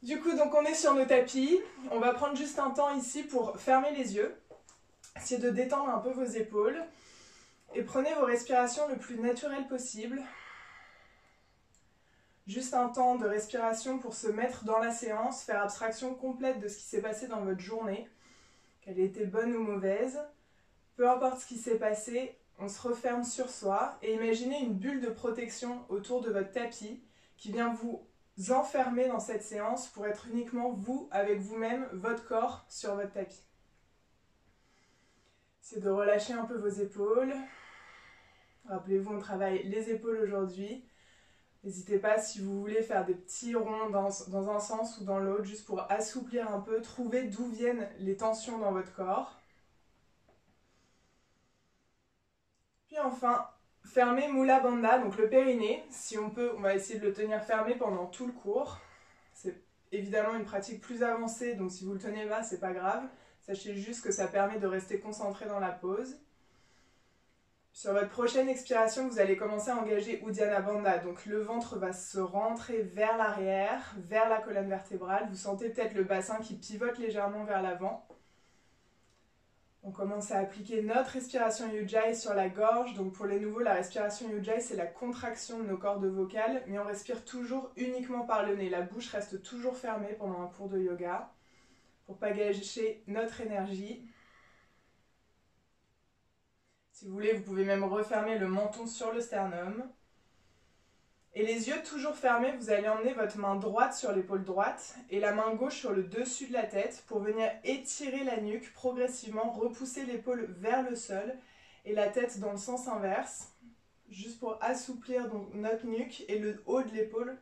Du coup, donc on est sur nos tapis. On va prendre juste un temps ici pour fermer les yeux. Essayez de détendre un peu vos épaules. Et prenez vos respirations le plus naturel possible. Juste un temps de respiration pour se mettre dans la séance, faire abstraction complète de ce qui s'est passé dans votre journée, qu'elle ait été bonne ou mauvaise. Peu importe ce qui s'est passé, on se referme sur soi et imaginez une bulle de protection autour de votre tapis qui vient vous enfermer dans cette séance pour être uniquement vous, avec vous-même, votre corps sur votre tapis. C'est de relâcher un peu vos épaules. Rappelez-vous, on travaille les épaules aujourd'hui. N'hésitez pas si vous voulez faire des petits ronds dans un sens ou dans l'autre, juste pour assouplir un peu, trouver d'où viennent les tensions dans votre corps. Puis enfin, fermez Mula Bandha, donc le périnée. Si on peut, on va essayer de le tenir fermé pendant tout le cours. C'est évidemment une pratique plus avancée, donc si vous le tenez bas, c'est pas grave. Sachez juste que ça permet de rester concentré dans la pose. Sur votre prochaine expiration, vous allez commencer à engager Uddiyana Bandha. Donc le ventre va se rentrer vers l'arrière, vers la colonne vertébrale. Vous sentez peut-être le bassin qui pivote légèrement vers l'avant. On commence à appliquer notre respiration Ujjayi sur la gorge. Donc pour les nouveaux, la respiration Ujjayi, c'est la contraction de nos cordes vocales, mais on respire toujours uniquement par le nez. La bouche reste toujours fermée pendant un cours de yoga pour ne pas gâcher notre énergie. Si vous voulez, vous pouvez même refermer le menton sur le sternum. Et les yeux toujours fermés, vous allez emmener votre main droite sur l'épaule droite et la main gauche sur le dessus de la tête pour venir étirer la nuque progressivement, repousser l'épaule vers le sol et la tête dans le sens inverse, juste pour assouplir donc notre nuque et le haut de l'épaule.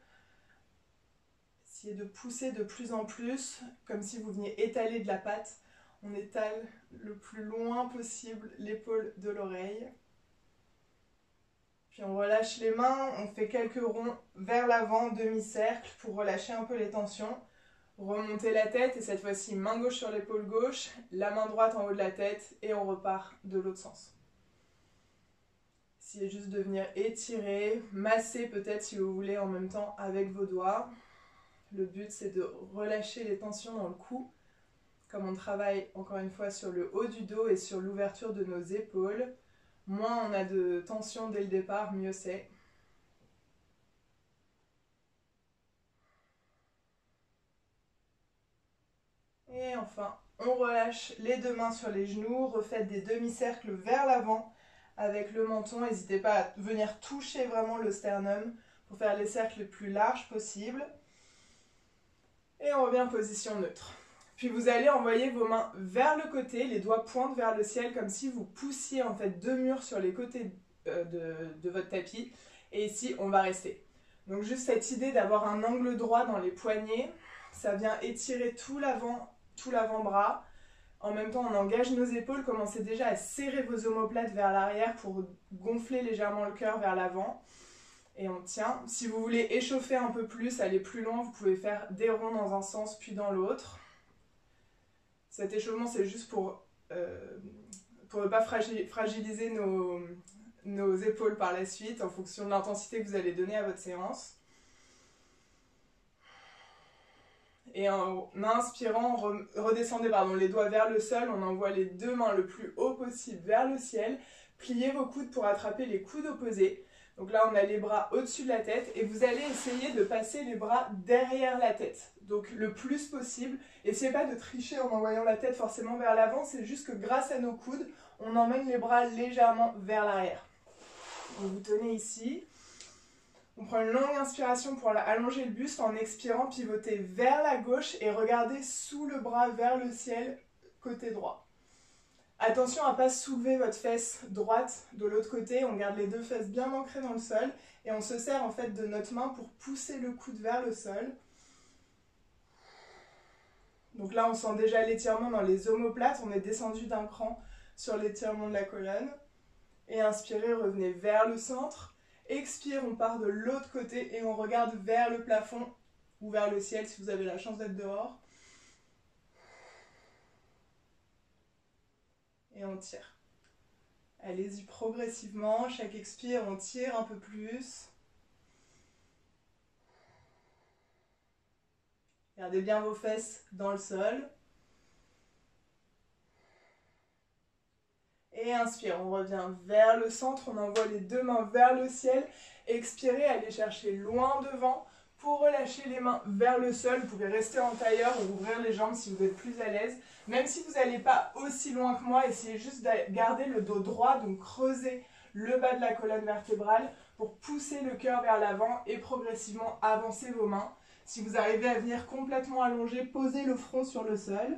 Essayez de pousser de plus en plus, comme si vous veniez étaler de la patte. On étale le plus loin possible l'épaule de l'oreille. Puis on relâche les mains, on fait quelques ronds vers l'avant, demi-cercle, pour relâcher un peu les tensions. Remontez la tête et cette fois-ci, main gauche sur l'épaule gauche, la main droite en haut de la tête et on repart de l'autre sens. Essayez juste de venir étirer, masser peut-être si vous voulez en même temps avec vos doigts. Le but c'est de relâcher les tensions dans le cou. Comme on travaille encore une fois sur le haut du dos et sur l'ouverture de nos épaules, moins on a de tension dès le départ, mieux c'est. Et enfin, on relâche les deux mains sur les genoux, refaites des demi-cercles vers l'avant avec le menton. N'hésitez pas à venir toucher vraiment le sternum pour faire les cercles les plus larges possibles. Et on revient en position neutre. Puis vous allez envoyer vos mains vers le côté, les doigts pointent vers le ciel comme si vous poussiez en fait deux murs sur les côtés de votre tapis. Et ici, on va rester. Donc juste cette idée d'avoir un angle droit dans les poignets, ça vient étirer tout l'avant-bras. En même temps, on engage nos épaules, commencez déjà à serrer vos omoplates vers l'arrière pour gonfler légèrement le cœur vers l'avant. Et on tient. Si vous voulez échauffer un peu plus, aller plus loin, vous pouvez faire des ronds dans un sens puis dans l'autre. Cet échauffement, c'est juste pour ne pas fragiliser nos épaules par la suite en fonction de l'intensité que vous allez donner à votre séance. Et en inspirant, redescendez les doigts vers le sol, on envoie les deux mains le plus haut possible vers le ciel. Pliez vos coudes pour attraper les coudes opposés. Donc là, on a les bras au-dessus de la tête et vous allez essayer de passer les bras derrière la tête. Donc le plus possible. Essayez pas de tricher en envoyant la tête forcément vers l'avant, c'est juste que grâce à nos coudes, on emmène les bras légèrement vers l'arrière. Vous tenez ici. On prend une longue inspiration pour allonger le buste en expirant, pivotez vers la gauche et regardez sous le bras vers le ciel, côté droit. Attention à ne pas soulever votre fesse droite de l'autre côté, on garde les deux fesses bien ancrées dans le sol et on se sert en fait de notre main pour pousser le coude vers le sol. Donc là on sent déjà l'étirement dans les omoplates, on est descendu d'un cran sur l'étirement de la colonne. Et inspirez, revenez vers le centre. Expire, on part de l'autre côté et on regarde vers le plafond ou vers le ciel si vous avez la chance d'être dehors. Et on tire. Allez-y progressivement, chaque expire, on tire un peu plus. Et Gardez bien vos fesses dans le sol. Et inspire, on revient vers le centre, on envoie les deux mains vers le ciel. Expirez, allez chercher loin devant. Pour relâcher les mains vers le sol, vous pouvez rester en tailleur ou ouvrir les jambes si vous êtes plus à l'aise. Même si vous n'allez pas aussi loin que moi, essayez juste de garder le dos droit, donc creusez le bas de la colonne vertébrale pour pousser le cœur vers l'avant et progressivement avancer vos mains. Si vous arrivez à venir complètement allongé, posez le front sur le sol.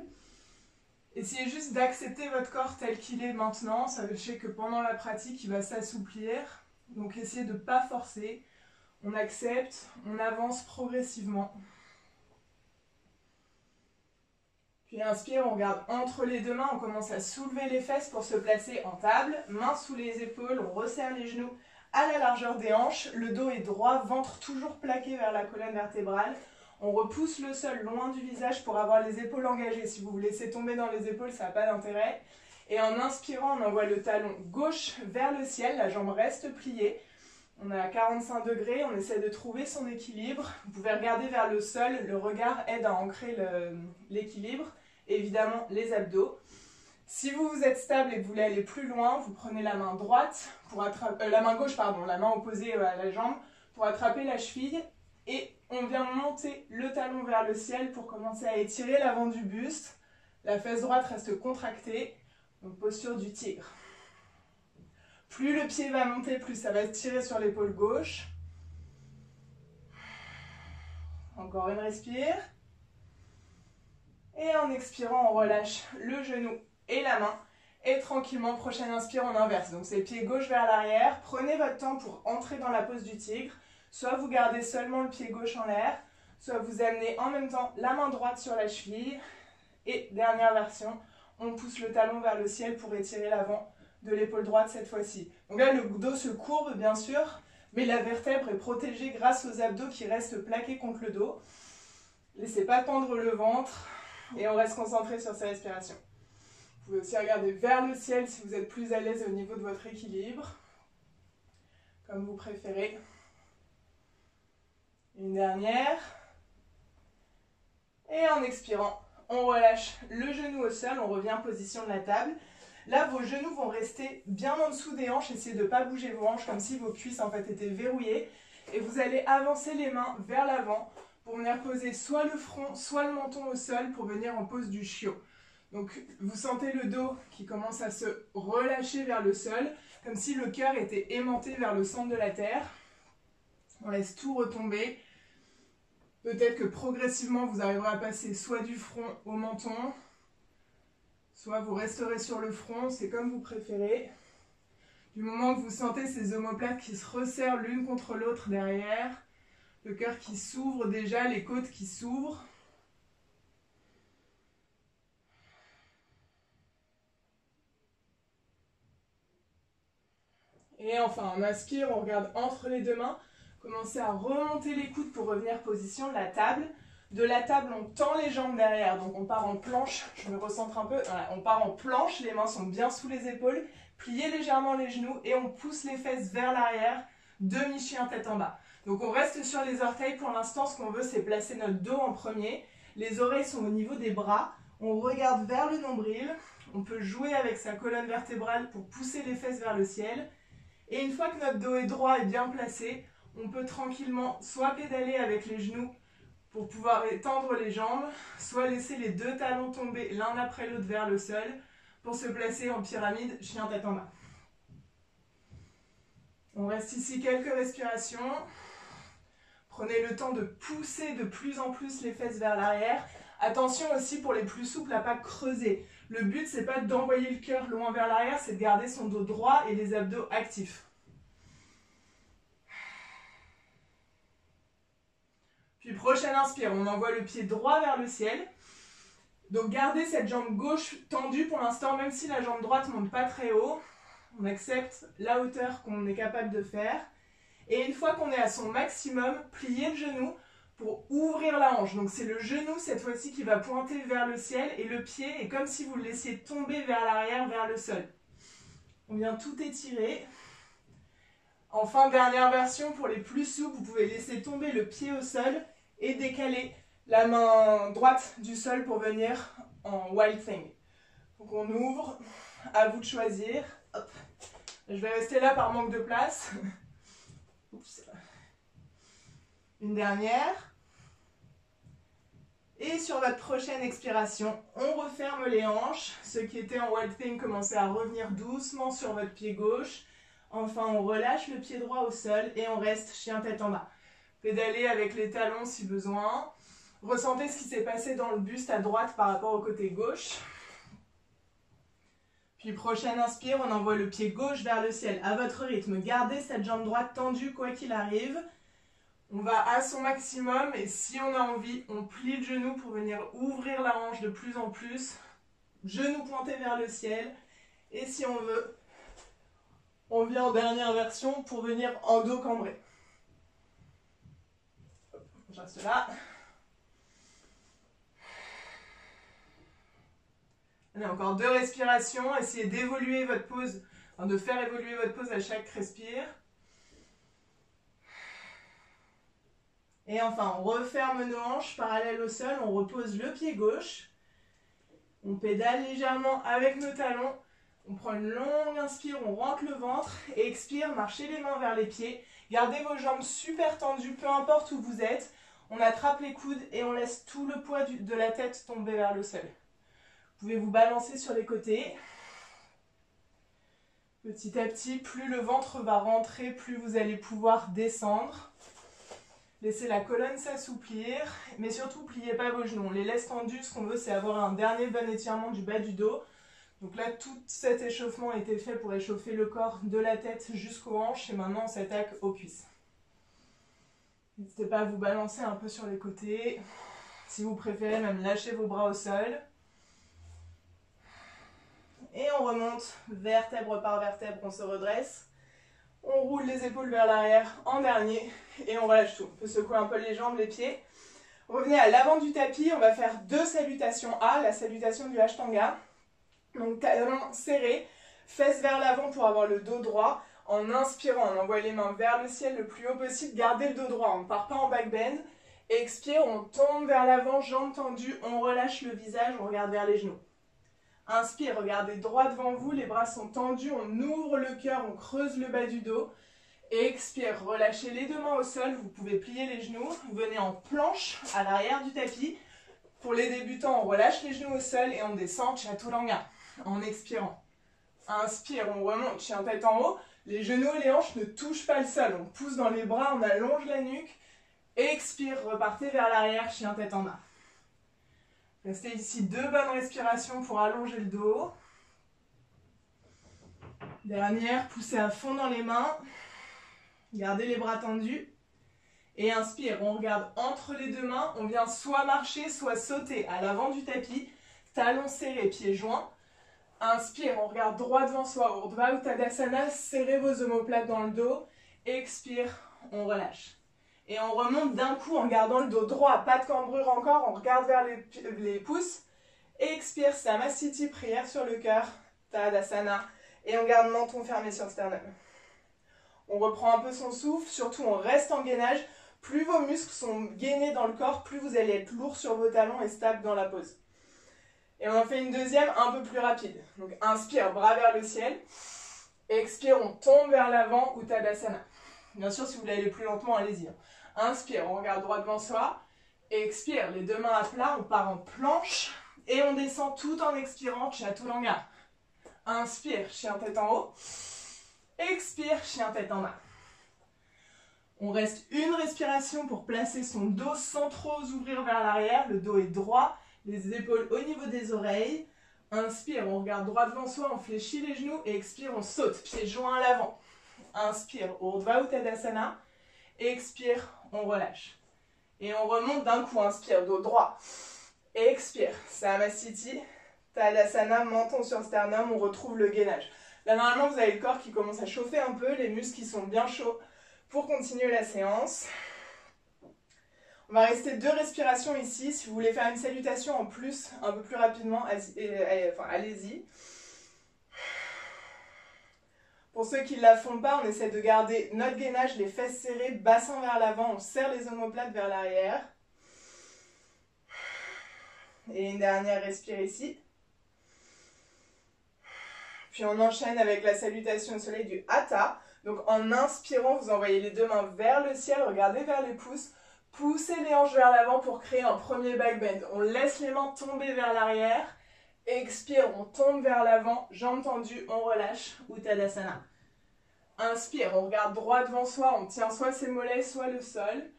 Essayez juste d'accepter votre corps tel qu'il est maintenant. Sachez que pendant la pratique, il va s'assouplir. Donc essayez de ne pas forcer. On accepte, on avance progressivement. Puis inspire, on regarde entre les deux mains, on commence à soulever les fesses pour se placer en table. Mains sous les épaules, on resserre les genoux à la largeur des hanches. Le dos est droit, ventre toujours plaqué vers la colonne vertébrale. On repousse le sol loin du visage pour avoir les épaules engagées. Si vous vous laissez tomber dans les épaules, ça n'a pas d'intérêt. Et en inspirant, on envoie le talon gauche vers le ciel, la jambe reste pliée. On est à 45 degrés, on essaie de trouver son équilibre. Vous pouvez regarder vers le sol, le regard aide à ancrer l'équilibre. Évidemment, les abdos. Si vous êtes stable et que vous voulez aller plus loin, vous prenez la main droite, la main gauche, la main opposée à la jambe, pour attraper la cheville. Et on vient monter le talon vers le ciel pour commencer à étirer l'avant du buste. La fesse droite reste contractée, donc posture du tigre. Plus le pied va monter, plus ça va tirer sur l'épaule gauche. Encore une respire. Et en expirant, on relâche le genou et la main. Et tranquillement, prochaine inspire, on inverse. Donc c'est pied gauche vers l'arrière. Prenez votre temps pour entrer dans la pose du tigre. Soit vous gardez seulement le pied gauche en l'air, soit vous amenez en même temps la main droite sur la cheville. Et dernière version, on pousse le talon vers le ciel pour étirer l'avant de l'épaule droite cette fois-ci. Donc là, le dos se courbe bien sûr, mais la vertèbre est protégée grâce aux abdos qui restent plaqués contre le dos. Laissez pas tendre le ventre et on reste concentré sur sa respiration. Vous pouvez aussi regarder vers le ciel si vous êtes plus à l'aise au niveau de votre équilibre, comme vous préférez. Une dernière. Et en expirant, on relâche le genou au sol, on revient en position de la table. Là, vos genoux vont rester bien en dessous des hanches, essayez de ne pas bouger vos hanches comme si vos cuisses en fait étaient verrouillées. Et vous allez avancer les mains vers l'avant pour venir poser soit le front, soit le menton au sol pour venir en pose du chiot. Donc vous sentez le dos qui commence à se relâcher vers le sol, comme si le cœur était aimanté vers le centre de la terre. On laisse tout retomber. Peut-être que progressivement vous arriverez à passer soit du front au menton, soit vous resterez sur le front, c'est comme vous préférez. Du moment que vous sentez ces omoplates qui se resserrent l'une contre l'autre derrière, le cœur qui s'ouvre déjà, les côtes qui s'ouvrent. Et enfin, on inspire, on regarde entre les deux mains. Commencez à remonter les coudes pour revenir position de la table. De la table, on tend les jambes derrière, donc on part en planche. Je me recentre un peu. Voilà, on part en planche, les mains sont bien sous les épaules. Pliez légèrement les genoux et on pousse les fesses vers l'arrière. Demi-chien tête en bas. Donc on reste sur les orteils. Pour l'instant, ce qu'on veut, c'est placer notre dos en premier. Les oreilles sont au niveau des bras. On regarde vers le nombril. On peut jouer avec sa colonne vertébrale pour pousser les fesses vers le ciel. Et une fois que notre dos est droit et bien placé, on peut tranquillement soit pédaler avec les genoux pour pouvoir étendre les jambes, soit laisser les deux talons tomber l'un après l'autre vers le sol pour se placer en pyramide, chien tête en bas. On reste ici quelques respirations. Prenez le temps de pousser de plus en plus les fesses vers l'arrière. Attention aussi pour les plus souples à ne pas creuser. Le but, c'est pas d'envoyer le cœur loin vers l'arrière, c'est de garder son dos droit et les abdos actifs. Puis prochaine inspire, on envoie le pied droit vers le ciel. Donc gardez cette jambe gauche tendue pour l'instant, même si la jambe droite ne monte pas très haut. On accepte la hauteur qu'on est capable de faire. Et une fois qu'on est à son maximum, pliez le genou pour ouvrir la hanche. Donc c'est le genou cette fois-ci qui va pointer vers le ciel et le pied est comme si vous le laissiez tomber vers l'arrière, vers le sol. On vient tout étirer. Enfin, dernière version, pour les plus souples, vous pouvez laisser tomber le pied au sol et décaler la main droite du sol pour venir en Wild Thing. Donc on ouvre, à vous de choisir. Hop. Je vais rester là par manque de place. Oups. Une dernière. Et sur votre prochaine expiration, on referme les hanches. Ceux qui étaient en Wild Thing, commencez à revenir doucement sur votre pied gauche. Enfin, on relâche le pied droit au sol et on reste chien tête en bas. Pédalez avec les talons si besoin. Ressentez ce qui s'est passé dans le buste à droite par rapport au côté gauche. Puis prochaine inspire, on envoie le pied gauche vers le ciel à votre rythme. Gardez cette jambe droite tendue quoi qu'il arrive. On va à son maximum et si on a envie, on plie le genou pour venir ouvrir la hanche de plus en plus. Genou pointé vers le ciel. Et si on veut, on vient en dernière version pour venir en dos cambré. Je reste là. Allez, encore 2 respirations. Essayez d'évoluer votre pose, de faire évoluer votre pose à chaque respire. Et enfin, on referme nos hanches parallèles au sol. On repose le pied gauche. On pédale légèrement avec nos talons. On prend une longue inspire, on rentre le ventre. Et expire, marchez les mains vers les pieds. Gardez vos jambes super tendues, peu importe où vous êtes. On attrape les coudes et on laisse tout le poids de la tête tomber vers le sol. Vous pouvez vous balancer sur les côtés. Petit à petit, plus le ventre va rentrer, plus vous allez pouvoir descendre. Laissez la colonne s'assouplir, mais surtout, pliez pas vos genoux. On les laisse tendus, ce qu'on veut, c'est avoir un dernier bon étirement du bas du dos. Donc là, tout cet échauffement a été fait pour échauffer le corps de la tête jusqu'aux hanches, et maintenant on s'attaque aux cuisses. N'hésitez pas à vous balancer un peu sur les côtés. Si vous préférez, même lâchez vos bras au sol. Et on remonte vertèbre par vertèbre, on se redresse. On roule les épaules vers l'arrière en dernier et on relâche tout. On peut secouer un peu les jambes, les pieds. Revenez à l'avant du tapis, on va faire 2 salutations A, la salutation du Ashtanga. Donc talons serrés, fesses vers l'avant pour avoir le dos droit. En inspirant, on envoie les mains vers le ciel le plus haut possible. Gardez le dos droit, on ne part pas en back bend. Expire, on tombe vers l'avant, jambes tendues, on relâche le visage, on regarde vers les genoux. Inspire, regardez droit devant vous, les bras sont tendus, on ouvre le cœur, on creuse le bas du dos. Expire, relâchez les 2 mains au sol, vous pouvez plier les genoux. Venez en planche à l'arrière du tapis. Pour les débutants, on relâche les genoux au sol et on descend Chaturanga en expirant. Inspire, on remonte, chien tête en haut. Les genoux et les hanches ne touchent pas le sol. On pousse dans les bras, on allonge la nuque. Expire, repartez vers l'arrière, chien tête en bas. Restez ici 2 bonnes respirations pour allonger le dos. Dernière, poussez à fond dans les mains. Gardez les bras tendus. Et inspire, on regarde entre les 2 mains. On vient soit marcher, soit sauter à l'avant du tapis. Talons serrés, pieds joints. Inspire, on regarde droit devant soi. Urdhva Uttanasana, serrez vos omoplates dans le dos. Expire, on relâche. Et on remonte d'un coup en gardant le dos droit, pas de cambrure encore, on regarde vers les pouces. Expire, Samasthiti, prière sur le cœur, Tadasana. Et on garde menton fermé sur le sternum. On reprend un peu son souffle, surtout on reste en gainage. Plus vos muscles sont gainés dans le corps, plus vous allez être lourd sur vos talons et stable dans la pose. Et on en fait une deuxième un peu plus rapide. Donc inspire, bras vers le ciel. Expire, on tombe vers l'avant, Uttanasana. Bien sûr, si vous voulez aller plus lentement, allez-y. Inspire, on regarde droit devant soi. Expire, les 2 mains à plat, on part en planche. Et on descend tout en expirant, Chaturanga. Inspire, chien tête en haut. Expire, chien tête en bas. On reste une respiration pour placer son dos sans trop ouvrir vers l'arrière. Le dos est droit, les épaules au niveau des oreilles. Inspire, on regarde droit devant soi, on fléchit les genoux. Et expire, on saute, pieds joints à l'avant. Inspire, Urdhva Uttanasana. Expire, on relâche. Et on remonte d'un coup, inspire, dos droit. Expire, Samasthiti, Tadasana, menton sur sternum, on retrouve le gainage. Là, normalement, vous avez le corps qui commence à chauffer un peu, les muscles qui sont bien chauds pour continuer la séance. On va rester 2 respirations ici. Si vous voulez faire une salutation en plus, un peu plus rapidement, allez-y. Pour ceux qui ne la font pas, on essaie de garder notre gainage, les fesses serrées, bassin vers l'avant, on serre les omoplates vers l'arrière. Et une dernière respire ici. Puis on enchaîne avec la salutation au soleil du Hatha. Donc en inspirant, vous envoyez les deux mains vers le ciel, regardez vers les pouces. Poussez les hanches vers l'avant pour créer un premier back bend. On laisse les mains tomber vers l'arrière. Expire, on tombe vers l'avant, jambes tendues, on relâche, Uttanasana. Inspire, on regarde droit devant soi, on tient soit ses mollets, soit le sol.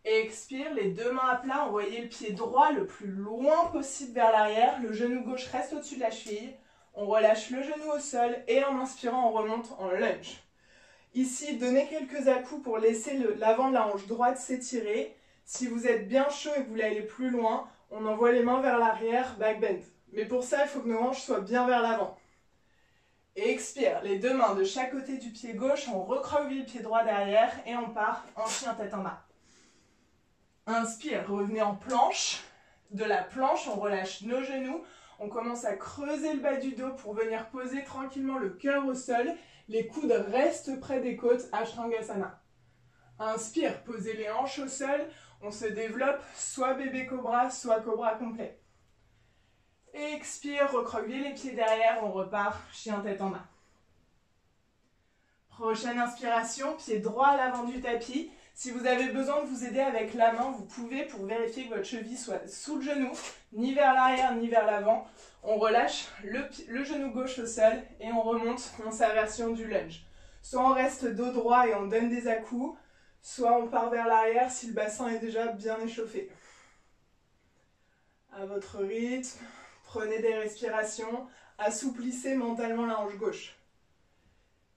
Expire, les deux mains à plat, envoyez le pied droit le plus loin possible vers l'arrière. Le genou gauche reste au-dessus de la cheville. On relâche le genou au sol et en inspirant, on remonte en lunge. Ici, donnez quelques à-coups pour laisser l'avant de la hanche droite s'étirer. Si vous êtes bien chaud et que vous voulez aller plus loin, on envoie les mains vers l'arrière, back bend. Mais pour ça, il faut que nos hanches soient bien vers l'avant. Expire, les deux mains de chaque côté du pied gauche, on recroqueville le pied droit derrière et on part en chien tête en bas. Inspire, revenez en planche. De la planche, on relâche nos genoux. On commence à creuser le bas du dos pour venir poser tranquillement le cœur au sol. Les coudes restent près des côtes, Ashtangasana. Inspire, posez les hanches au sol. On se développe, soit bébé cobra, soit cobra complet. Expire, recroquevillez les pieds derrière, on repart, chien tête en bas. Prochaine inspiration, pied droit à l'avant du tapis. Si vous avez besoin de vous aider avec la main, vous pouvez pour vérifier que votre cheville soit sous le genou, ni vers l'arrière ni vers l'avant. On relâche le genou gauche au sol et on remonte dans sa version du lunge. Soit on reste dos droit et on donne des à-coups, soit on part vers l'arrière si le bassin est déjà bien échauffé. À votre rythme, prenez des respirations, assouplissez mentalement la hanche gauche.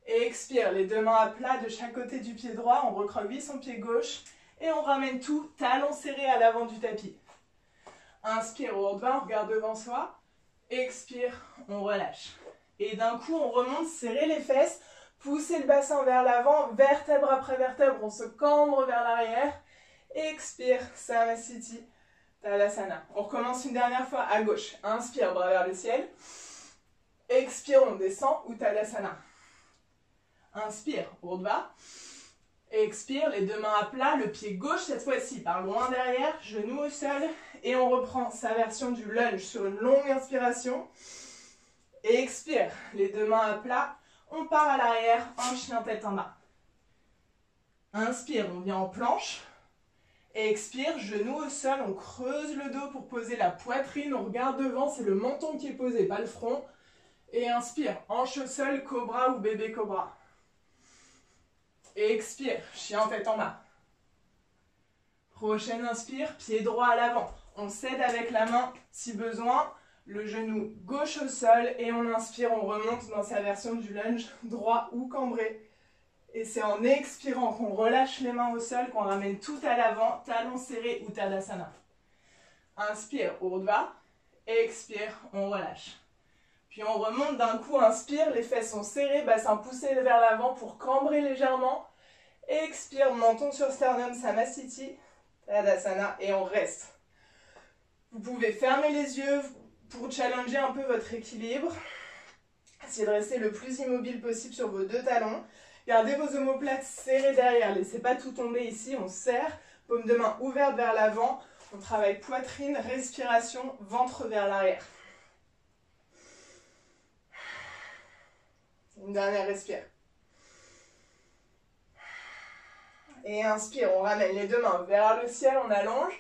Expire, les deux mains à plat de chaque côté du pied droit, on recroqueville son pied gauche et on ramène tout, talons serrés à l'avant du tapis. Inspire, on regarde devant soi. Expire, on relâche. Et d'un coup, on remonte, serrez les fesses, poussez le bassin vers l'avant, vertèbre après vertèbre, on se cambre vers l'arrière. Expire, Samasthiti, Tadasana. On recommence une dernière fois à gauche. Inspire, bras vers le ciel. Expire, on descend, Uttanasana. Inspire, Urdhva. Expire, les deux mains à plat, le pied gauche cette fois-ci par loin derrière, genou au sol. Et on reprend sa version du lunge sur une longue inspiration. Expire, les deux mains à plat, on part à l'arrière en chien tête en bas. Inspire, on vient en planche. Expire, genou au sol, on creuse le dos pour poser la poitrine, on regarde devant, c'est le menton qui est posé, pas le front. Et inspire, hanche au sol, cobra ou bébé cobra. Expire, chien tête en bas. Prochaine inspire, pied droit à l'avant. On s'aide avec la main si besoin, le genou gauche au sol et on inspire, on remonte dans sa version du lunge, droit ou cambré. Et c'est en expirant qu'on relâche les mains au sol, qu'on ramène tout à l'avant, talons serrés ou Tadasana. Inspire, Urdhva. Expire, on relâche. Puis on remonte d'un coup, inspire, les fesses sont serrées, bassin poussé vers l'avant pour cambrer légèrement. Expire, menton sur sternum, Samasthiti, Tadasana et on reste. Vous pouvez fermer les yeux pour challenger un peu votre équilibre. Essayez de rester le plus immobile possible sur vos deux talons. Gardez vos omoplates serrées derrière, laissez pas tout tomber ici, on serre, paume de main ouverte vers l'avant, on travaille poitrine, respiration, ventre vers l'arrière. Une dernière respire. Et inspire, on ramène les deux mains vers le ciel, on allonge.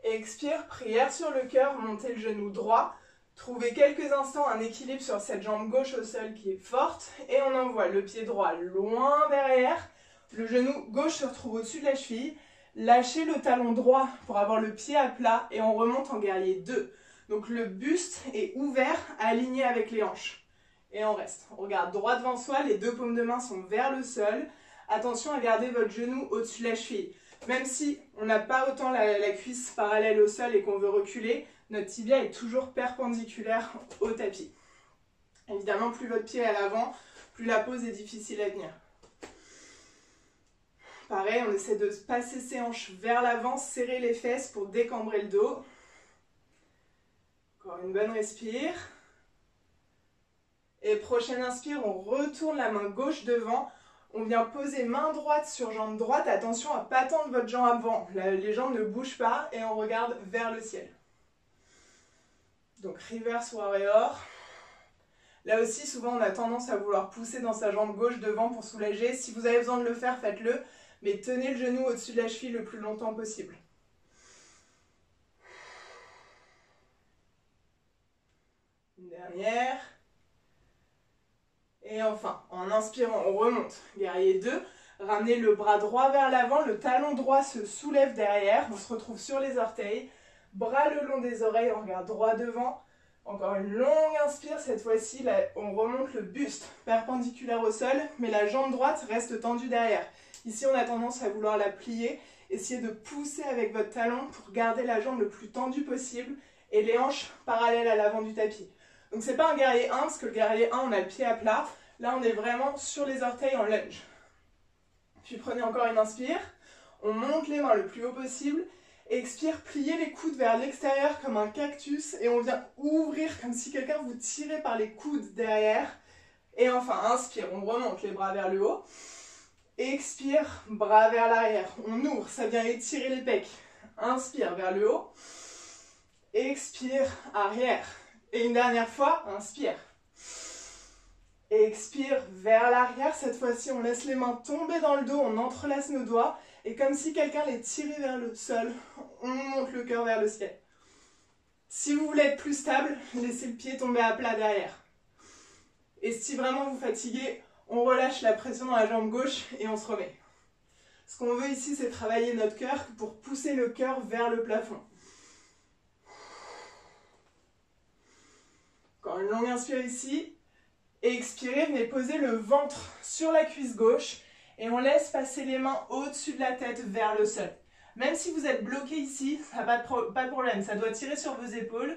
Expire, prière sur le cœur, montez le genou droit. Trouvez quelques instants un équilibre sur cette jambe gauche au sol qui est forte. Et on envoie le pied droit loin derrière. Le genou gauche se retrouve au-dessus de la cheville. Lâchez le talon droit pour avoir le pied à plat et on remonte en guerrier 2. Donc le buste est ouvert, aligné avec les hanches. Et on reste. On regarde droit devant soi, les deux paumes de main sont vers le sol. Attention à garder votre genou au-dessus de la cheville. Même si on n'a pas autant la cuisse parallèle au sol et qu'on veut reculer, notre tibia est toujours perpendiculaire au tapis. Évidemment, plus votre pied est à l'avant, plus la pose est difficile à tenir. Pareil, on essaie de passer ses hanches vers l'avant, serrer les fesses pour décambrer le dos. Encore une bonne respire. Et prochaine inspire, on retourne la main gauche devant. On vient poser main droite sur jambe droite. Attention à ne pas tendre votre jambe avant. Les jambes ne bougent pas et on regarde vers le ciel. Donc reverse warrior. Là aussi, souvent, on a tendance à vouloir pousser dans sa jambe gauche devant pour soulager. Si vous avez besoin de le faire, faites-le. Mais tenez le genou au-dessus de la cheville le plus longtemps possible. Une dernière. Et enfin, en inspirant, on remonte. Guerrier 2. Ramenez le bras droit vers l'avant. Le talon droit se soulève derrière. On se retrouve sur les orteils. Bras le long des oreilles. On regarde droit devant. Encore une longue inspire, cette fois-ci, on remonte le buste perpendiculaire au sol, mais la jambe droite reste tendue derrière. Ici, on a tendance à vouloir la plier. Essayez de pousser avec votre talon pour garder la jambe le plus tendue possible et les hanches parallèles à l'avant du tapis. Donc, ce n'est pas un guerrier 1, parce que le guerrier 1, on a le pied à plat. Là, on est vraiment sur les orteils en lunge. Puis, prenez encore une inspire. On monte les mains le plus haut possible. Expire, pliez les coudes vers l'extérieur comme un cactus et on vient ouvrir comme si quelqu'un vous tirait par les coudes derrière. Et enfin, inspire, on remonte les bras vers le haut. Expire, bras vers l'arrière. On ouvre, ça vient étirer les pecs. Inspire vers le haut. Expire, arrière. Et une dernière fois, inspire. Expire vers l'arrière. Cette fois-ci, on laisse les mains tomber dans le dos, on entrelace nos doigts. Et comme si quelqu'un les tirait vers le sol, on monte le cœur vers le ciel. Si vous voulez être plus stable, laissez le pied tomber à plat derrière. Et si vraiment vous fatiguez, on relâche la pression dans la jambe gauche et on se remet. Ce qu'on veut ici, c'est travailler notre cœur pour pousser le cœur vers le plafond. Encore une longue inspire ici. Expirez, venez poser le ventre sur la cuisse gauche. Et on laisse passer les mains au-dessus de la tête vers le sol. Même si vous êtes bloqué ici, ça n'a pas de problème. Ça doit tirer sur vos épaules.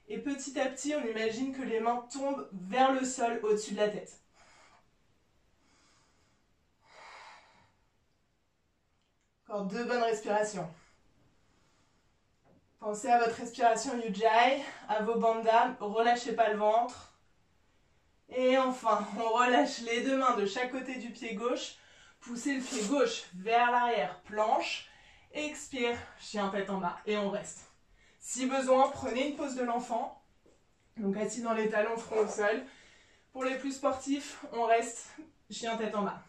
Et petit à petit, on imagine que les mains tombent vers le sol au-dessus de la tête. Encore 2 bonnes respirations. Pensez à votre respiration Ujjayi, à vos bandhas. Relâchez pas le ventre. Et enfin, on relâche les 2 mains de chaque côté du pied gauche. Poussez le pied gauche vers l'arrière, planche, expire, chien tête en bas et on reste. Si besoin, prenez une pose de l'enfant, donc assis dans les talons, front au sol. Pour les plus sportifs, on reste chien tête en bas.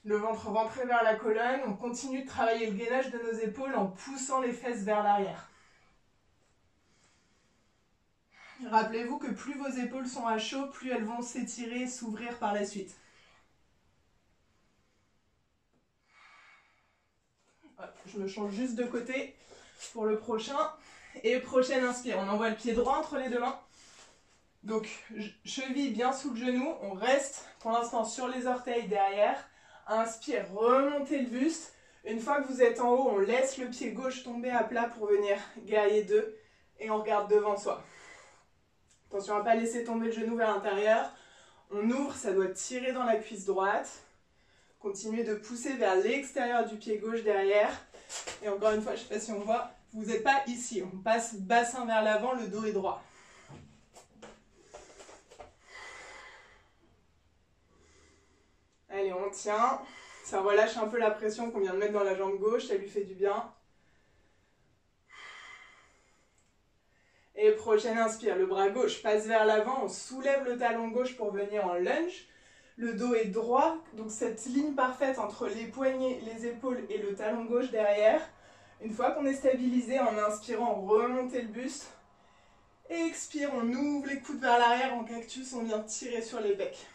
Le ventre rentré vers la colonne, on continue de travailler le gainage de nos épaules en poussant les fesses vers l'arrière. Rappelez-vous que plus vos épaules sont à chaud, plus elles vont s'étirer et s'ouvrir par la suite. Je me change juste de côté pour le prochain. Et prochaine inspire, on envoie le pied droit entre les 2 mains. Donc cheville bien sous le genou, on reste pour l'instant sur les orteils derrière. Inspire, remontez le buste. Une fois que vous êtes en haut, on laisse le pied gauche tomber à plat pour venir guerrier 2 et on regarde devant soi. Attention à ne pas laisser tomber le genou vers l'intérieur. On ouvre, ça doit tirer dans la cuisse droite. Continuez de pousser vers l'extérieur du pied gauche derrière. Et encore une fois, je ne sais pas si on voit, vous n'êtes pas ici. On passe bassin vers l'avant, le dos est droit. Allez, on tient. Ça relâche un peu la pression qu'on vient de mettre dans la jambe gauche, ça lui fait du bien. Et prochaine inspire, le bras gauche passe vers l'avant, on soulève le talon gauche pour venir en lunge. Le dos est droit, donc cette ligne parfaite entre les poignets, les épaules et le talon gauche derrière. Une fois qu'on est stabilisé, en inspirant, on remonte le buste. Expire, on ouvre les coudes vers l'arrière en cactus, on vient tirer sur les pecs.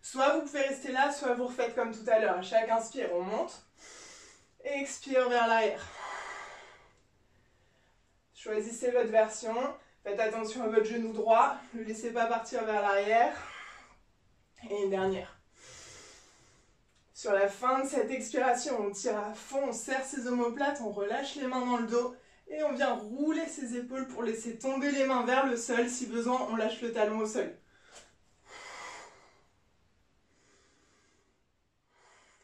Soit vous pouvez rester là, soit vous refaites comme tout à l'heure. À chaque inspire, on monte. Expire vers l'arrière. Choisissez votre version. Faites attention à votre genou droit. Ne le laissez pas partir vers l'arrière. Et une dernière. Sur la fin de cette expiration, on tire à fond, on serre ses omoplates, on relâche les mains dans le dos et on vient rouler ses épaules pour laisser tomber les mains vers le sol. Si besoin, on lâche le talon au sol.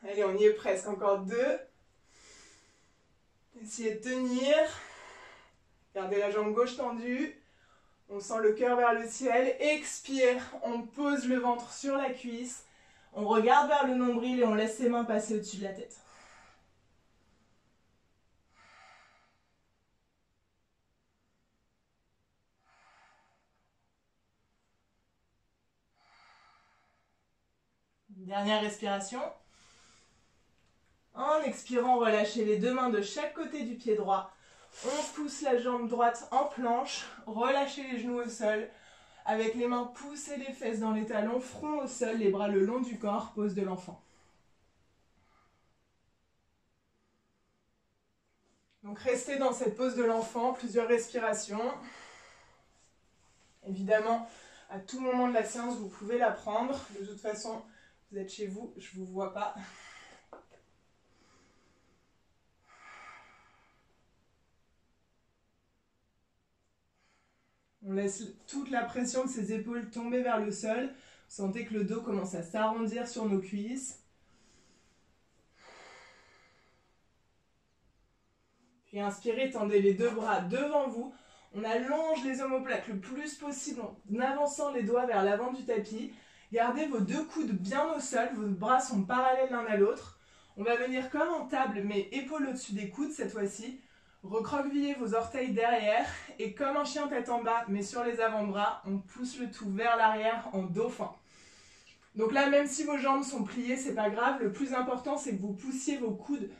Allez, on y est presque. Encore 2. Essayez de tenir. Gardez la jambe gauche tendue. On sent le cœur vers le ciel. Expire. On pose le ventre sur la cuisse. On regarde vers le nombril et on laisse ses mains passer au-dessus de la tête. Dernière respiration. En expirant, relâchez les deux mains de chaque côté du pied droit. On pousse la jambe droite en planche, relâchez les genoux au sol. Avec les mains, poussez les fesses dans les talons, front au sol, les bras le long du corps, pose de l'enfant. Donc restez dans cette pose de l'enfant, plusieurs respirations. Évidemment, à tout moment de la séance, vous pouvez la prendre. De toute façon, vous êtes chez vous, je ne vous vois pas. On laisse toute la pression de ses épaules tomber vers le sol. Vous sentez que le dos commence à s'arrondir sur nos cuisses. Puis inspirez, tendez les deux bras devant vous. On allonge les omoplates le plus possible en avançant les doigts vers l'avant du tapis. Gardez vos deux coudes bien au sol, vos bras sont parallèles l'un à l'autre. On va venir comme en table, mais épaules au-dessus des coudes cette fois-ci. Recroquevillez vos orteils derrière et comme un chien tête en bas, mais sur les avant-bras, on pousse le tout vers l'arrière en dauphin. Donc là, même si vos jambes sont pliées, c'est pas grave. Le plus important, c'est que vous poussiez vos coudes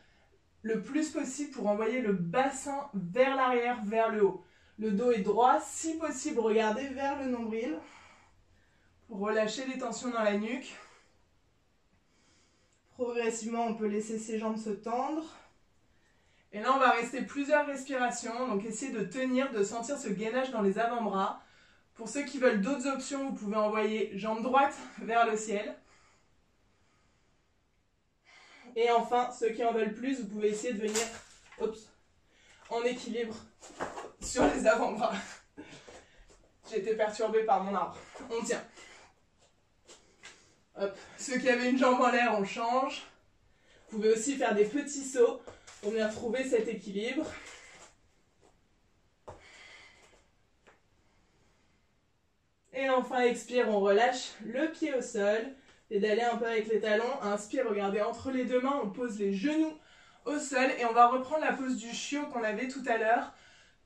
le plus possible pour envoyer le bassin vers l'arrière, vers le haut. Le dos est droit, si possible, regardez vers le nombril pour relâcher les tensions dans la nuque. Progressivement, on peut laisser ses jambes se tendre. Et là, on va rester plusieurs respirations, donc essayez de tenir, de sentir ce gainage dans les avant-bras. Pour ceux qui veulent d'autres options, vous pouvez envoyer jambe droite vers le ciel. Et enfin, ceux qui en veulent plus, vous pouvez essayer de venir en équilibre sur les avant-bras. J'ai été perturbée par mon arbre. On tient. Hop. Ceux qui avaient une jambe en l'air, on change. Vous pouvez aussi faire des petits sauts pour venir trouver cet équilibre. Et enfin, expire, on relâche le pied au sol. Pédalez un peu avec les talons. Inspire, regardez entre les deux mains, on pose les genoux au sol. Et on va reprendre la pose du chiot qu'on avait tout à l'heure.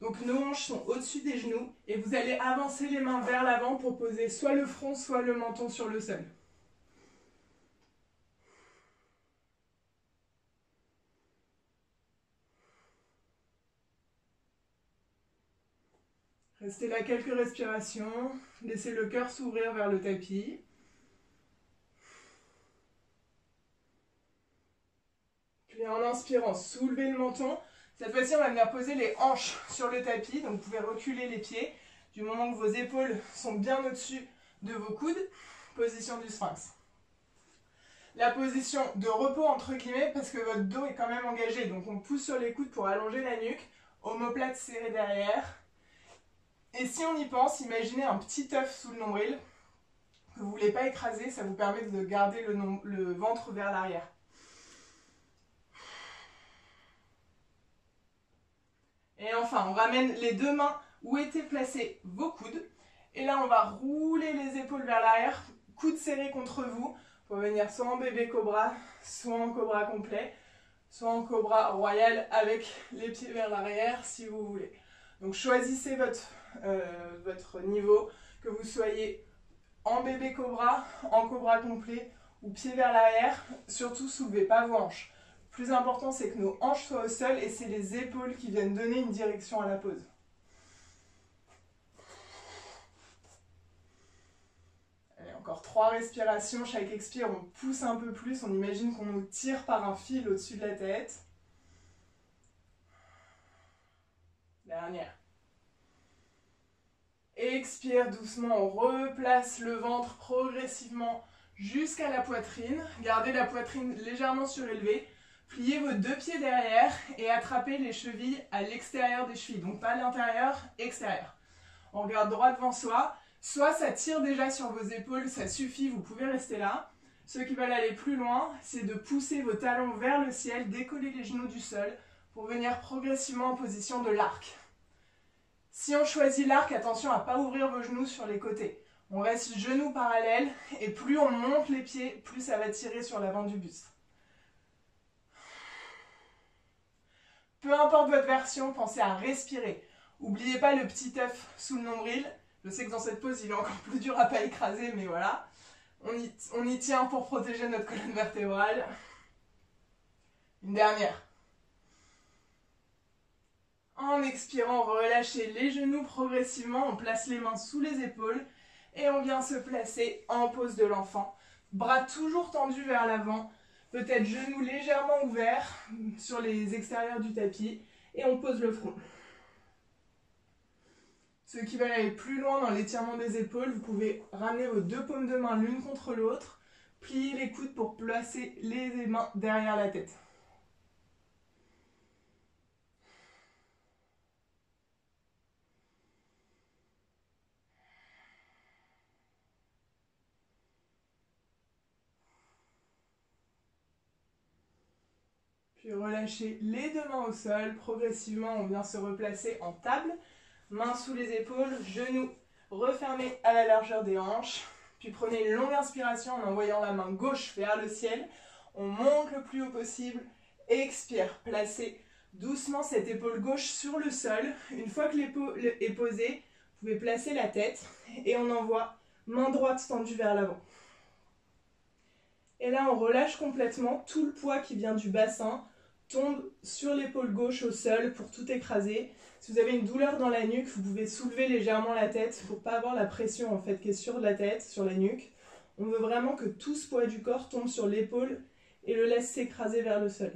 Donc nos hanches sont au-dessus des genoux. Et vous allez avancer les mains vers l'avant pour poser soit le front, soit le menton sur le sol. Restez là quelques respirations. Laissez le cœur s'ouvrir vers le tapis. Puis en inspirant, soulevez le menton. Cette fois-ci, on va venir poser les hanches sur le tapis. Donc vous pouvez reculer les pieds. Du moment que vos épaules sont bien au-dessus de vos coudes. Position du sphinx. La position de repos entre guillemets parce que votre dos est quand même engagé. Donc on pousse sur les coudes pour allonger la nuque. Omoplate serrée derrière. Et si on y pense, imaginez un petit œuf sous le nombril que vous ne voulez pas écraser, ça vous permet de garder le ventre vers l'arrière. Et enfin, on ramène les deux mains où étaient placés vos coudes. Et là, on va rouler les épaules vers l'arrière, coudes serrés contre vous, pour venir soit en bébé cobra, soit en cobra complet, soit en cobra royal avec les pieds vers l'arrière si vous voulez. Donc choisissez votre niveau, que vous soyez en bébé cobra, en cobra complet ou pieds vers l'arrière. Surtout, soulevez pas vos hanches. Le plus important, c'est que nos hanches soient au sol et c'est les épaules qui viennent donner une direction à la pose. Allez, encore 3 respirations. Chaque expire, on pousse un peu plus. On imagine qu'on nous tire par un fil au-dessus de la tête. Dernière. Expire doucement, on replace le ventre progressivement jusqu'à la poitrine. Gardez la poitrine légèrement surélevée. Pliez vos deux pieds derrière et attrapez les chevilles à l'extérieur des chevilles. Donc pas l'intérieur, extérieur. On regarde droit devant soi. Soit ça tire déjà sur vos épaules, ça suffit, vous pouvez rester là. Ceux qui veulent aller plus loin, c'est de pousser vos talons vers le ciel, décoller les genoux du sol pour venir progressivement en position de l'arc. Si on choisit l'arc, attention à ne pas ouvrir vos genoux sur les côtés. On reste genoux parallèles et plus on monte les pieds, plus ça va tirer sur l'avant du buste. Peu importe votre version, pensez à respirer. N'oubliez pas le petit œuf sous le nombril. Je sais que dans cette pose, il est encore plus dur à ne pas écraser, mais voilà. On y tient pour protéger notre colonne vertébrale. Une dernière. En expirant, relâchez les genoux progressivement. On place les mains sous les épaules et on vient se placer en pose de l'enfant. Bras toujours tendus vers l'avant. Peut-être genoux légèrement ouverts sur les extérieurs du tapis. Et on pose le front. Ceux qui veulent aller plus loin dans l'étirement des épaules, vous pouvez ramener vos deux paumes de main l'une contre l'autre. Plier les coudes pour placer les mains derrière la tête. Puis relâchez les deux mains au sol. Progressivement, on vient se replacer en table. Mains sous les épaules, genoux refermés à la largeur des hanches. Puis prenez une longue inspiration en envoyant la main gauche vers le ciel. On monte le plus haut possible. Expire. Placez doucement cette épaule gauche sur le sol. Une fois que l'épaule est posée, vous pouvez placer la tête. Et on envoie main droite tendue vers l'avant. Et là, on relâche complètement. Tout le poids qui vient du bassin tombe sur l'épaule gauche au sol pour tout écraser. Si vous avez une douleur dans la nuque, vous pouvez soulever légèrement la tête. Il ne faut pas avoir la pression en fait qui est sur la tête, sur la nuque. On veut vraiment que tout ce poids du corps tombe sur l'épaule et le laisse s'écraser vers le sol.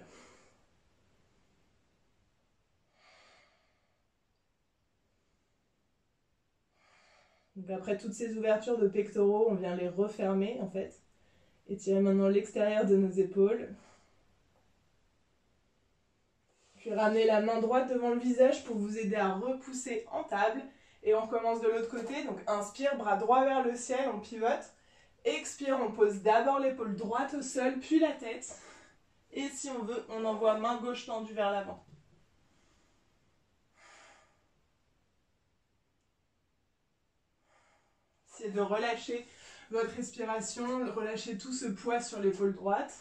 Donc après toutes ces ouvertures de pectoraux, on vient les refermer en fait. Étirez maintenant l'extérieur de nos épaules. Puis ramenez la main droite devant le visage pour vous aider à repousser en table. Et on recommence de l'autre côté. Donc inspire, bras droit vers le ciel, on pivote. Expire, on pose d'abord l'épaule droite au sol, puis la tête. Et si on veut, on envoie main gauche tendue vers l'avant. Essayez de relâcher votre respiration, relâchez tout ce poids sur l'épaule droite.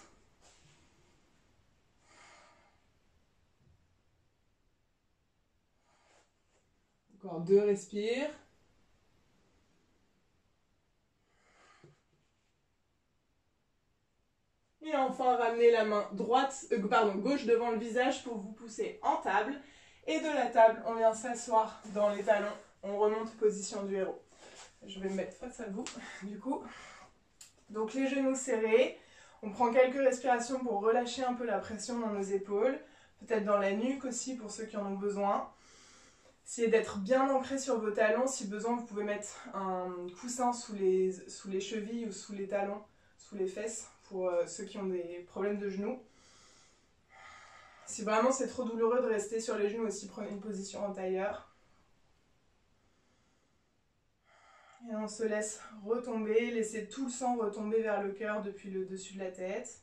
Encore 2 respires. Et enfin, ramenez la main gauche devant le visage pour vous pousser en table. Et de la table, on vient s'asseoir dans les talons. On remonte position du héros. Je vais me mettre face à vous, du coup. Donc les genoux serrés. On prend quelques respirations pour relâcher un peu la pression dans nos épaules. Peut-être dans la nuque aussi pour ceux qui en ont besoin. Essayez d'être bien ancré sur vos talons. Si besoin, vous pouvez mettre un coussin sous les chevilles ou sous les talons, sous les fesses, pour ceux qui ont des problèmes de genoux. Si vraiment c'est trop douloureux de rester sur les genoux aussi, prenez une position en tailleur. Et on se laisse retomber, laissez tout le sang retomber vers le cœur depuis le dessus de la tête.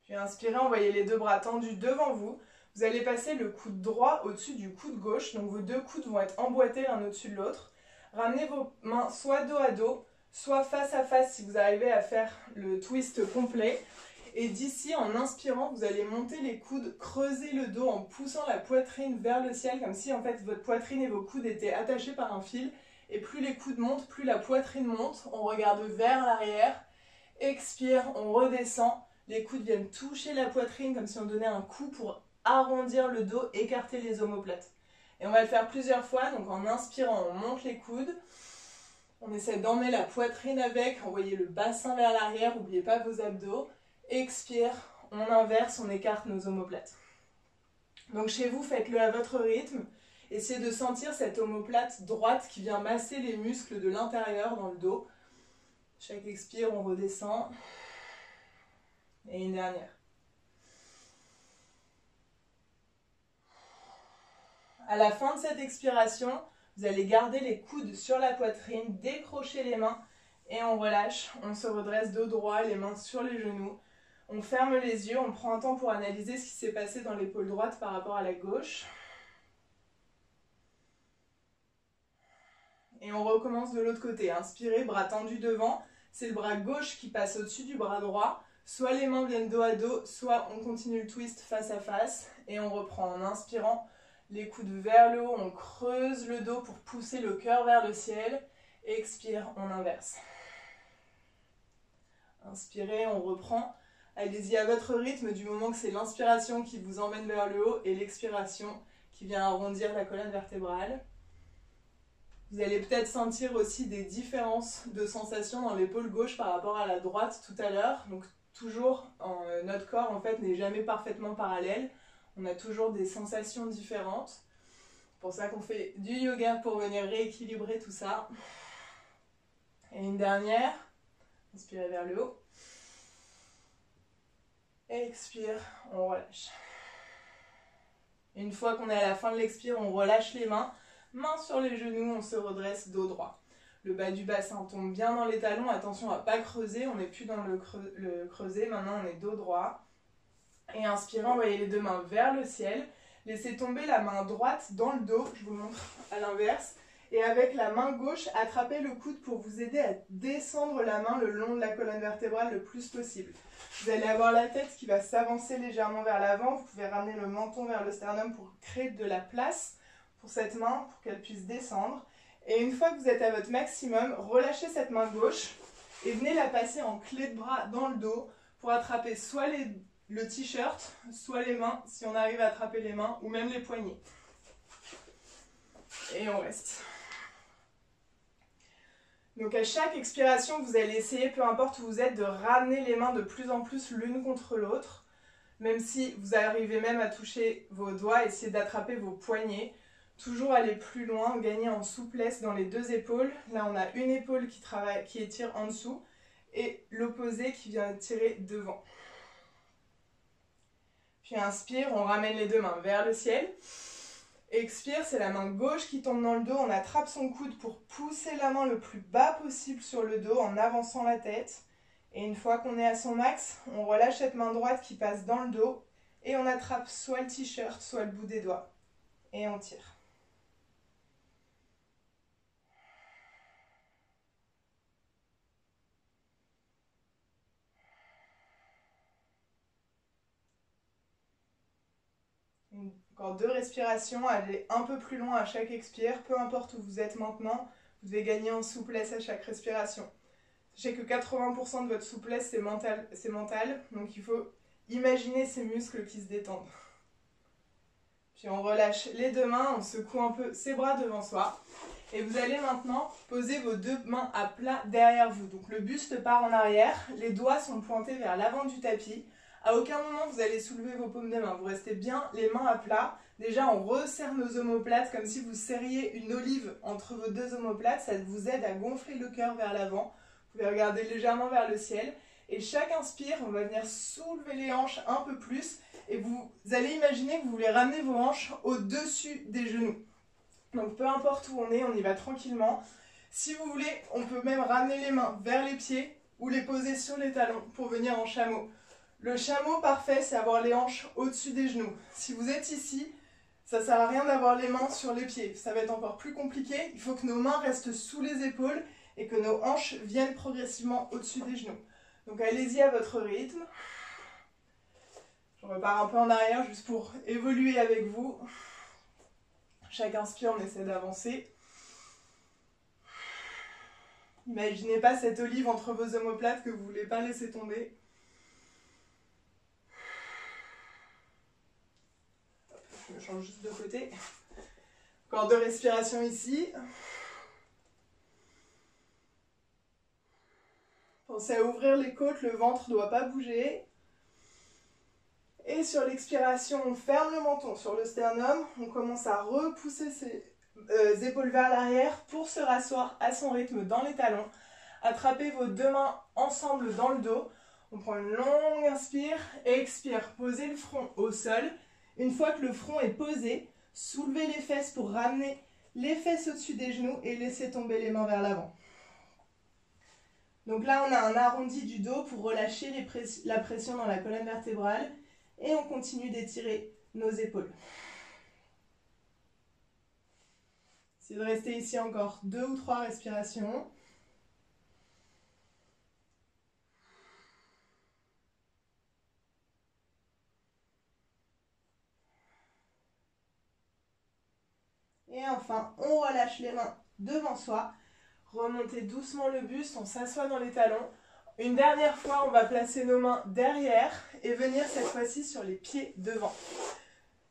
Puis inspirez, envoyez les deux bras tendus devant vous. Vous allez passer le coude droit au-dessus du coude gauche, donc vos deux coudes vont être emboîtés l'un au-dessus de l'autre. Ramenez vos mains soit dos à dos, soit face à face si vous arrivez à faire le twist complet. Et d'ici, en inspirant, vous allez monter les coudes, creuser le dos en poussant la poitrine vers le ciel, comme si en fait votre poitrine et vos coudes étaient attachés par un fil. Et plus les coudes montent, plus la poitrine monte. On regarde vers l'arrière. Expire, on redescend. Les coudes viennent toucher la poitrine comme si on donnait un coup pour arrondir le dos, écarter les omoplates. Et on va le faire plusieurs fois. Donc en inspirant, on monte les coudes. On essaie d'emmener la poitrine avec. Envoyez le bassin vers l'arrière. N'oubliez pas vos abdos. Expire, on inverse, on écarte nos omoplates. Donc chez vous, faites-le à votre rythme. Essayez de sentir cette omoplate droite qui vient masser les muscles de l'intérieur dans le dos. Chaque expire, on redescend. Et une dernière. À la fin de cette expiration, vous allez garder les coudes sur la poitrine, décrocher les mains et on relâche. On se redresse dos droit, les mains sur les genoux. On ferme les yeux, on prend un temps pour analyser ce qui s'est passé dans l'épaule droite par rapport à la gauche. Et on recommence de l'autre côté. Inspirez, bras tendus devant. C'est le bras gauche qui passe au-dessus du bras droit. Soit les mains viennent dos à dos, soit on continue le twist face à face. Et on reprend en inspirant les coudes vers le haut, on creuse le dos pour pousser le cœur vers le ciel. Expire, on inverse. Inspirez, on reprend. Allez-y à votre rythme du moment que c'est l'inspiration qui vous emmène vers le haut et l'expiration qui vient arrondir la colonne vertébrale. Vous allez peut-être sentir aussi des différences de sensations dans l'épaule gauche par rapport à la droite tout à l'heure. Donc toujours, notre corps en fait n'est jamais parfaitement parallèle. On a toujours des sensations différentes. C'est pour ça qu'on fait du yoga pour venir rééquilibrer tout ça. Et une dernière. Inspirez vers le haut. Expire, on relâche. Une fois qu'on est à la fin de l'expire, on relâche les mains. Mains sur les genoux, on se redresse dos droit. Le bas du bassin tombe bien dans les talons. Attention à ne pas creuser, on n'est plus dans le creuset. Maintenant, on est dos droit. Et inspirez, envoyez les deux mains vers le ciel. Laissez tomber la main droite dans le dos. Je vous montre à l'inverse. Et avec la main gauche, attrapez le coude pour vous aider à descendre la main le long de la colonne vertébrale le plus possible. Vous allez avoir la tête qui va s'avancer légèrement vers l'avant. Vous pouvez ramener le menton vers le sternum pour créer de la place pour cette main, pour qu'elle puisse descendre. Et une fois que vous êtes à votre maximum, relâchez cette main gauche et venez la passer en clé de bras dans le dos pour attraper soit le t-shirt, soit les mains, si on arrive à attraper les mains, ou même les poignets. Et on reste. Donc à chaque expiration, vous allez essayer, peu importe où vous êtes, de ramener les mains de plus en plus l'une contre l'autre. Même si vous arrivez même à toucher vos doigts, essayez d'attraper vos poignets. Toujours aller plus loin, gagner en souplesse dans les deux épaules. Là, on a une épaule qui étire en dessous et l'opposé qui vient tirer devant. Puis inspire, on ramène les deux mains vers le ciel. Expire, c'est la main gauche qui tombe dans le dos. On attrape son coude pour pousser la main le plus bas possible sur le dos en avançant la tête. Et une fois qu'on est à son max, on relâche cette main droite qui passe dans le dos et on attrape soit le t-shirt, soit le bout des doigts. Et on tire. Encore 2 respirations, allez un peu plus loin à chaque expire, peu importe où vous êtes maintenant, vous devez gagner en souplesse à chaque respiration. Sachez que 80% de votre souplesse c'est mental, donc il faut imaginer ces muscles qui se détendent. Puis on relâche les deux mains, on secoue un peu ses bras devant soi. Et vous allez maintenant poser vos deux mains à plat derrière vous. Donc le buste part en arrière, les doigts sont pointés vers l'avant du tapis. À aucun moment vous allez soulever vos paumes de main, vous restez bien les mains à plat. Déjà on resserre nos omoplates comme si vous serriez une olive entre vos deux omoplates, ça vous aide à gonfler le cœur vers l'avant. Vous pouvez regarder légèrement vers le ciel. Et chaque inspire, on va venir soulever les hanches un peu plus. Et vous allez imaginer que vous voulez ramener vos hanches au-dessus des genoux. Donc peu importe où on y va tranquillement. Si vous voulez, on peut même ramener les mains vers les pieds ou les poser sur les talons pour venir en chameau. Le chameau parfait, c'est avoir les hanches au-dessus des genoux. Si vous êtes ici, ça ne sert à rien d'avoir les mains sur les pieds. Ça va être encore plus compliqué. Il faut que nos mains restent sous les épaules et que nos hanches viennent progressivement au-dessus des genoux. Donc allez-y à votre rythme. Je repars un peu en arrière juste pour évoluer avec vous. Chaque inspire, on essaie d'avancer. N'imaginez pas cette olive entre vos omoplates que vous ne voulez pas laisser tomber. Je me change juste de côté. Encore 2 respirations ici. Pensez à ouvrir les côtes, le ventre ne doit pas bouger. Et sur l'expiration, on ferme le menton sur le sternum. On commence à repousser ses épaules vers l'arrière pour se rasseoir à son rythme dans les talons. Attrapez vos deux mains ensemble dans le dos. On prend une longue inspire et expire. Posez le front au sol. Une fois que le front est posé, soulevez les fesses pour ramener les fesses au-dessus des genoux et laissez tomber les mains vers l'avant. Donc là, on a un arrondi du dos pour relâcher la pression dans la colonne vertébrale. Et on continue d'étirer nos épaules. Essayez de rester ici encore 2 ou 3 respirations. Et enfin, on relâche les mains devant soi. Remontez doucement le buste, on s'assoit dans les talons. Une dernière fois, on va placer nos mains derrière et venir cette fois-ci sur les pieds devant.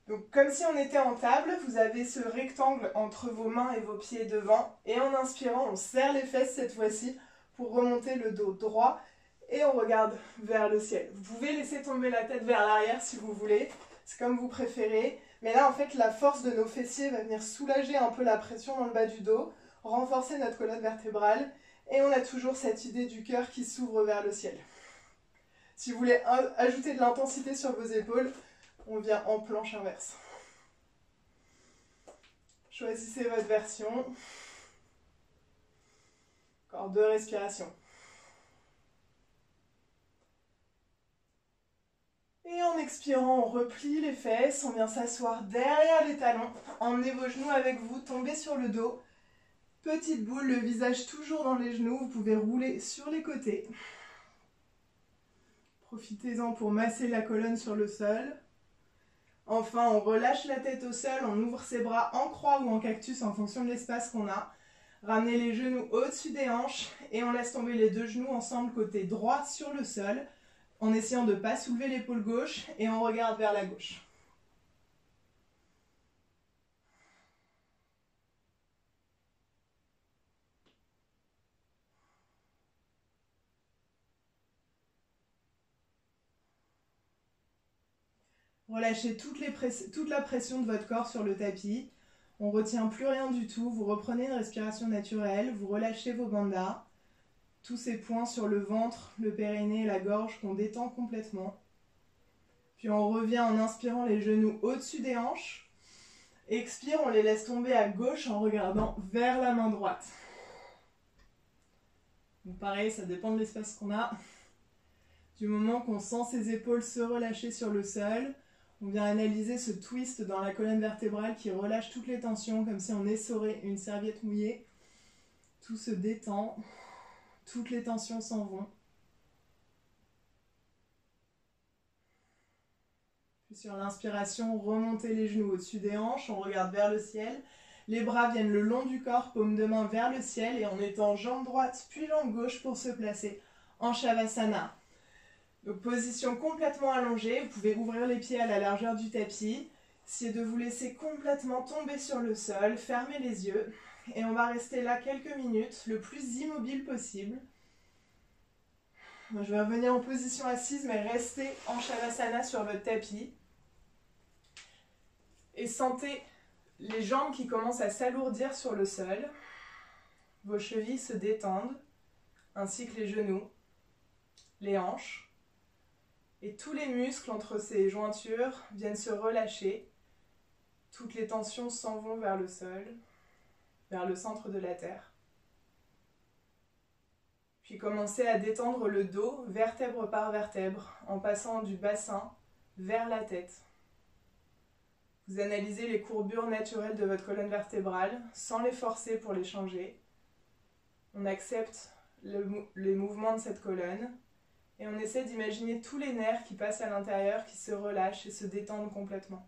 Donc comme si on était en table, vous avez ce rectangle entre vos mains et vos pieds devant. Et en inspirant, on serre les fesses cette fois-ci pour remonter le dos droit. Et on regarde vers le ciel. Vous pouvez laisser tomber la tête vers l'arrière si vous voulez. C'est comme vous préférez. Mais là, en fait, la force de nos fessiers va venir soulager un peu la pression dans le bas du dos, renforcer notre colonne vertébrale. Et on a toujours cette idée du cœur qui s'ouvre vers le ciel. Si vous voulez ajouter de l'intensité sur vos épaules, on vient en planche inverse. Choisissez votre version. Encore 2 respirations. Et en expirant, on replie les fesses, on vient s'asseoir derrière les talons. Emmenez vos genoux avec vous, tombez sur le dos. Petite boule, le visage toujours dans les genoux, vous pouvez rouler sur les côtés. Profitez-en pour masser la colonne sur le sol. Enfin, on relâche la tête au sol, on ouvre ses bras en croix ou en cactus en fonction de l'espace qu'on a. Ramenez les genoux au-dessus des hanches et on laisse tomber les 2 genoux ensemble côté droit sur le sol en essayant de ne pas soulever l'épaule gauche et on regarde vers la gauche. Relâchez toute la pression de votre corps sur le tapis. On ne retient plus rien du tout. Vous reprenez une respiration naturelle. Vous relâchez vos bandas. Tous ces points sur le ventre, le périnée et la gorge qu'on détend complètement. Puis on revient en inspirant les genoux au-dessus des hanches. Expire, on les laisse tomber à gauche en regardant vers la main droite. Donc pareil, ça dépend de l'espace qu'on a. Du moment qu'on sent ses épaules se relâcher sur le sol, on vient analyser ce twist dans la colonne vertébrale qui relâche toutes les tensions, comme si on essorait une serviette mouillée. Tout se détend, toutes les tensions s'en vont. Puis sur l'inspiration, remontez les genoux au-dessus des hanches, on regarde vers le ciel. Les bras viennent le long du corps, paume de main vers le ciel et on étend jambe droite puis jambe gauche pour se placer en Shavasana. Donc position complètement allongée, vous pouvez ouvrir les pieds à la largeur du tapis, essayez de vous laisser complètement tomber sur le sol, fermez les yeux et on va rester là quelques minutes, le plus immobile possible. Je vais revenir en position assise mais restez en Shavasana sur votre tapis et sentez les jambes qui commencent à s'alourdir sur le sol, vos chevilles se détendent ainsi que les genoux, les hanches. Et tous les muscles entre ces jointures viennent se relâcher. Toutes les tensions s'en vont vers le sol, vers le centre de la terre. Puis commencez à détendre le dos, vertèbre par vertèbre, en passant du bassin vers la tête. Vous analysez les courbures naturelles de votre colonne vertébrale, sans les forcer pour les changer. On accepte les mouvements de cette colonne. Et on essaie d'imaginer tous les nerfs qui passent à l'intérieur, qui se relâchent et se détendent complètement.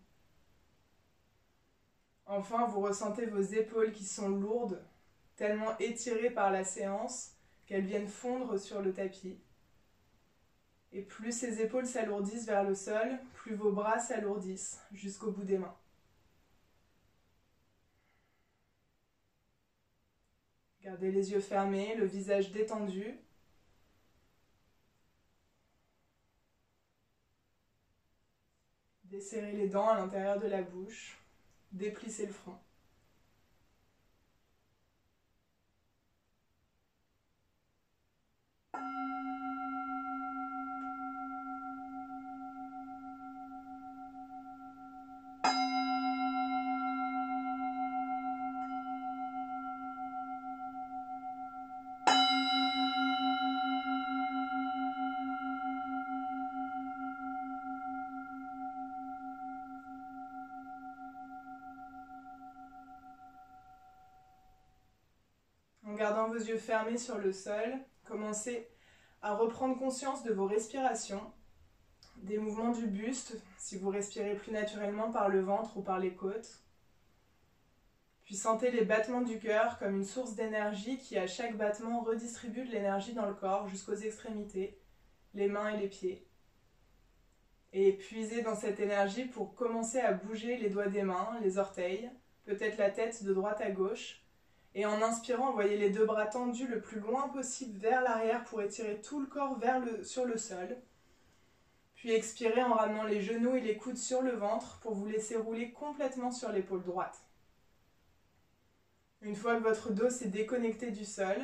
Enfin, vous ressentez vos épaules qui sont lourdes, tellement étirées par la séance, qu'elles viennent fondre sur le tapis. Et plus ces épaules s'alourdissent vers le sol, plus vos bras s'alourdissent jusqu'au bout des mains. Gardez les yeux fermés, le visage détendu. Desserrez les dents à l'intérieur de la bouche, déplissez le front. En gardant vos yeux fermés sur le sol, commencez à reprendre conscience de vos respirations, des mouvements du buste, si vous respirez plus naturellement par le ventre ou par les côtes. Puis sentez les battements du cœur comme une source d'énergie qui à chaque battement redistribue de l'énergie dans le corps jusqu'aux extrémités, les mains et les pieds. Et puisez dans cette énergie pour commencer à bouger les doigts des mains, les orteils, peut-être la tête de droite à gauche. Et en inspirant, envoyez les deux bras tendus le plus loin possible vers l'arrière pour étirer tout le corps sur le sol. Puis expirez en ramenant les genoux et les coudes sur le ventre pour vous laisser rouler complètement sur l'épaule droite. Une fois que votre dos s'est déconnecté du sol,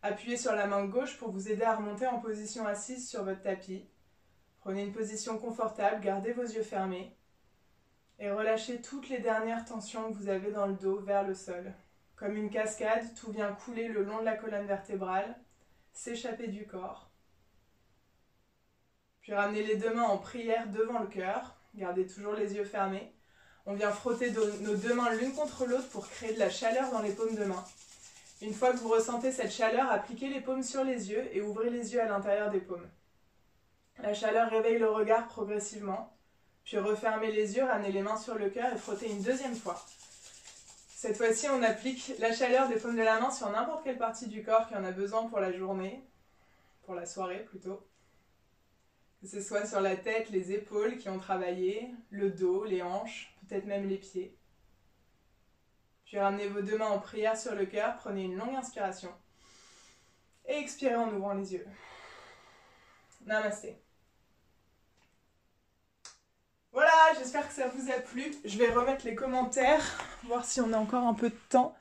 appuyez sur la main gauche pour vous aider à remonter en position assise sur votre tapis. Prenez une position confortable, gardez vos yeux fermés et relâchez toutes les dernières tensions que vous avez dans le dos vers le sol. Comme une cascade, tout vient couler le long de la colonne vertébrale, s'échapper du corps. Puis ramenez les deux mains en prière devant le cœur, gardez toujours les yeux fermés. On vient frotter nos deux mains l'une contre l'autre pour créer de la chaleur dans les paumes de main. Une fois que vous ressentez cette chaleur, appliquez les paumes sur les yeux et ouvrez les yeux à l'intérieur des paumes. La chaleur réveille le regard progressivement, puis refermez les yeux, ramenez les mains sur le cœur et frottez une deuxième fois. Cette fois-ci, on applique la chaleur des paumes de la main sur n'importe quelle partie du corps qui en a besoin pour la journée, pour la soirée plutôt. Que ce soit sur la tête, les épaules qui ont travaillé, le dos, les hanches, peut-être même les pieds. Puis ramenez vos deux mains en prière sur le cœur, prenez une longue inspiration. Et expirez en ouvrant les yeux. Namasté. Voilà, j'espère que ça vous a plu. Je vais remettre les commentaires, voir si on a encore un peu de temps.